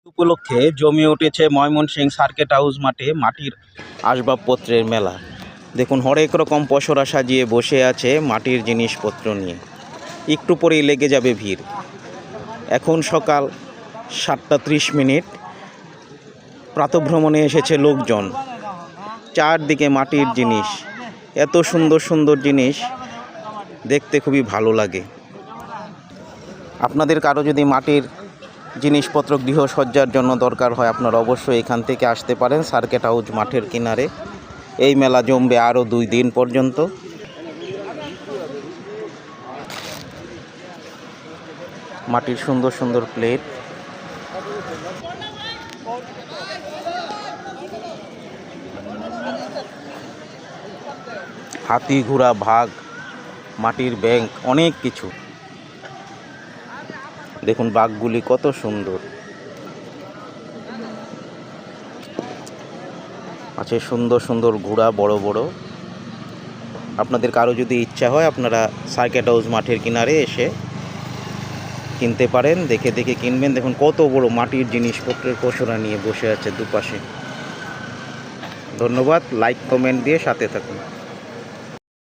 উপলক্ষে জমে উঠেছে ময়মনসিংহ সার্কিট হাউস মাঠে মাটির আসবাবপত্রের মেলা। দেখুন হরেক রকম পসরা সাজিয়ে বসে আছে মাটির জিনিসপত্র নিয়ে। একটু পরেই লেগে যাবে ভিড়। এখন সকাল 7:30। প্রাতঃভ্রমণে এসেছে লোকজন। চারদিকে মাটির জিনিস, এত সুন্দর সুন্দর জিনিস দেখতে খুবই ভালো লাগে। আপনাদের কারো যদি মাটির জিনিসপত্র গৃহসজ্জার জন্য দরকার হয়, আপনারা অবশ্যই এখান থেকে আসতে পারেন সার্কিট হাউস মাঠের কিনারে। এই মেলা জমবে আরও 2 দিন পর্যন্ত। মাটির সুন্দর সুন্দর প্লেট, হাতি ঘোড়া ভাগ, মাটির ব্যাংক, অনেক কিছু। দেখুন বাঘগুলি কত সুন্দর আছে, সুন্দর সুন্দর ঘোড়া বড় বড়। আপনাদের কারো যদি ইচ্ছা হয়, আপনারা সার্কিট হাউস মাঠের কিনারে এসে কিনতে পারেন। দেখে দেখে কিনবেন। দেখুন কত বড় মাটির জিনিসপত্রের পসরা নিয়ে বসে আছে দুপাশে। ধন্যবাদ, লাইক কমেন্ট দিয়ে সাথে থাকুন।